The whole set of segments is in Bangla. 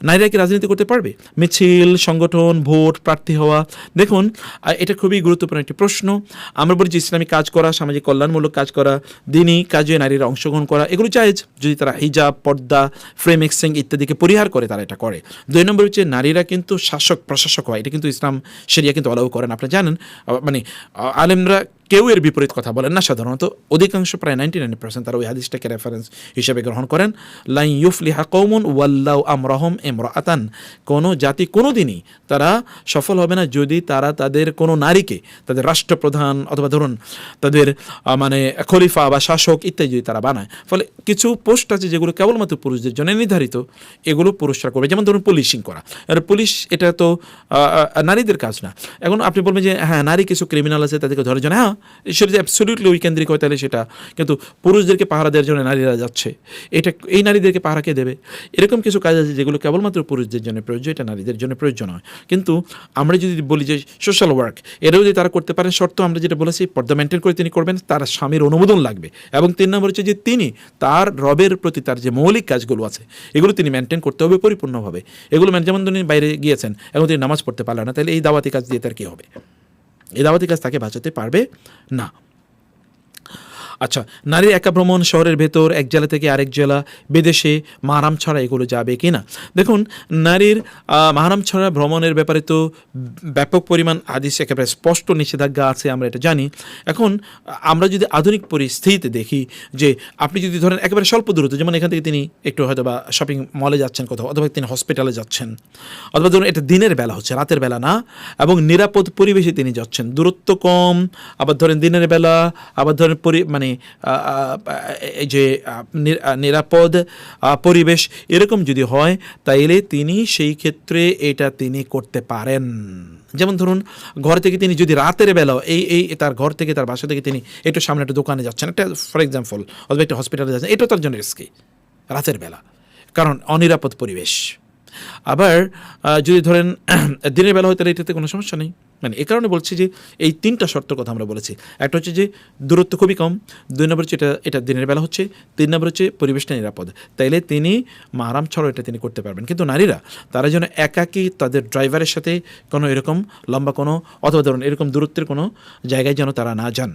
নারীরা কি রাজনীতি করতে পারবে? মিছিল, সংগঠন, ভোট, প্রার্থী হওয়া, দেখুন এটা খুবই গুরুত্বপূর্ণ একটি প্রশ্ন। আমরা বলি যে ইসলামিক কাজ করা, সামাজিক কল্যাণমূলক কাজ করা, দিনী কাজে নারীরা অংশগ্রহণ করা, এগুলো জায়েজ যদি তারা হিজাব, পর্দা, ফ্রেম এক্সচেঞ্জ ইত্যাদিকে পরিহার করে তারা এটা করে। 2 নম্বর হচ্ছে নারীরা কিন্তু শাসক প্রশাসক হয়, এটা কিন্তু ইসলাম শরিয়া কিন্তু অ্যালাউ করেন। আপনি জানেন মানে আলেমরা কেউ এর বিপরীত কথা বলেন না, সাধারণত অধিকাংশ প্রায় 99% তারা ওই হাদিসটাকে রেফারেন্স হিসেবে গ্রহণ করেন। লাই ইউফলিহা কওমুন ওয়াল্লাউ আমরাহুম ইমরাআতান, কোনো জাতি কোনো দিনই তারা সফল হবে না যদি তারা তাদের কোনো নারীকে তাদের রাষ্ট্রপ্রধান অথবা ধরুন তাদের মানে খলিফা বা শাসক ইত্যাদি যদি তারা বানায়। ফলে কিছু পোস্ট আছে যেগুলো কেবলমাত্র পুরুষদের জন্য নির্ধারিত, এগুলো পুরুষরা করবে। যেমন ধরুন পুলিশিং করা, আর পুলিশ এটা তো নারীদের কাজ না। এখন আপনি বলবেন যে হ্যাঁ নারী কিছু ক্রিমিনাল আছে তাদেরকে ধরার জন্য, হ্যাঁ সেটা যে অ্যাবসলিউটলি উইকেন্দ্রিক হয় তাহলে সেটা, কিন্তু পুরুষদেরকে পাহারা দেওয়ার জন্য নারীরা যাচ্ছে, এটা এই নারীদেরকে পাহারা কে দেবে? এরকম কিছু কাজ আছে যেগুলো কেবলমাত্র পুরুষদের জন্য প্রয়োজন, এটা নারীদের জন্য প্রয়োজন হয়। কিন্তু আমরা যদি বলি যে সোশ্যাল ওয়ার্ক এটাও যদি তারা করতে পারেন, শর্ত আমরা যেটা বলেছি পর্দা মেনটেন করে তিনি করবেন, তার স্বামীর অনুমোদন লাগবে। এবং 3 নম্বর হচ্ছে যে তিনি তার রবের প্রতি তার যে মৌলিক কাজগুলো আছে এগুলো তিনি মেনটেন করতে হবে পরিপূর্ণভাবে। এগুলো যেমন তিনি বাইরে গিয়েছেন, এখন তিনি নামাজ পড়তে পারলেন না, তাহলে এই দাওয়াতি কাজ দিয়ে তার কী হবে? এই দাওয়াতি কাজ তাকে বাঁচাতে পারবে না। আচ্ছা, নারীর একা ভ্রমণ শহরের ভেতর এক জেলা থেকে আরেক জেলা, বিদেশে মাহরাম ছাড়া এগুলো যাবে কি না? দেখুন নারীর মাহরাম ছাড়া ভ্রমণের ব্যাপারে তো ব্যাপক পরিমাণ হাদিসে একেবারে স্পষ্ট নিষেধাজ্ঞা আছে, আমরা এটা জানি। এখন আমরা যদি আধুনিক পরিস্থিতিতে দেখি যে আপনি যদি ধরেন একেবারে স্বল্প দূরত্ব, যেমন এখান থেকে তিনি একটু হয়তো বা শপিং মলে যাচ্ছেন কোথাও, অথবা তিনি হসপিটালে যাচ্ছেন, অথবা ধরুন এটা দিনের বেলা হচ্ছে, রাতের বেলা না, এবং নিরাপদ পরিবেশে তিনি যাচ্ছেন, দূরত্ব কম, আবার ধরেন দিনের বেলা, আবার ধরেন মানে এই যে নিরাপদ পরিবেশ এরকম যদি হয়, তাইলে তিনি সেই ক্ষেত্রে এটা তিনি করতে পারেন। যেমন ধরুন ঘর থেকে তিনি যদি রাতের বেলা এই তার ঘর থেকে তার বাসা থেকে তিনি একটু সামনে একটা দোকানে যাচ্ছেন, একটা ফর এক্সাম্পল, অথবা একটা হসপিটালে যাচ্ছেন, এটা তার জন্য রিস্কি রাতের বেলা, কারণ অনিরাপদ পরিবেশ। আবার যদি ধরেন দিনের বেলা হয় তাহলে এটাতে কোনো সমস্যা নেই। মানে এ কারণে বলছি যে এই 3টা শর্তের কথা আমরা বলেছি। একটা হচ্ছে যে দূরত্ব খুবই কম, 2 নম্বর হচ্ছে এটা দিনের বেলা হচ্ছে, 3 নম্বর হচ্ছে পরিবেশটা নিরাপদ, তাইলে তিনি মাহরাম ছাড়াও এটা তিনি করতে পারবেন। কিন্তু নারীরা তারা যেন একাকী তাদের ড্রাইভারের সাথে কোনো এরকম লম্বা কোনো অথবা ধরুন এরকম দূরত্বের কোনো জায়গায় যেন তারা না যান,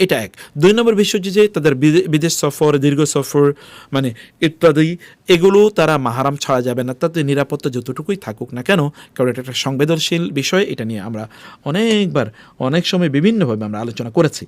এটা এক। 2 নম্বর বিষয় হচ্ছে যে তাদের বিদেশ সফর, দীর্ঘ সফর মানে ইত্যাদি, এগুলো তারা মাহরাম ছাড়া যাবে না, তাতে নিরাপত্তা যতটুকুই থাকুক না কেন, কারণ এটা একটা সংবেদনশীল বিষয়। এটা নিয়ে আমরা অনেকবার অনেক সময় বিভিন্নভাবে আমরা আলোচনা করেছি।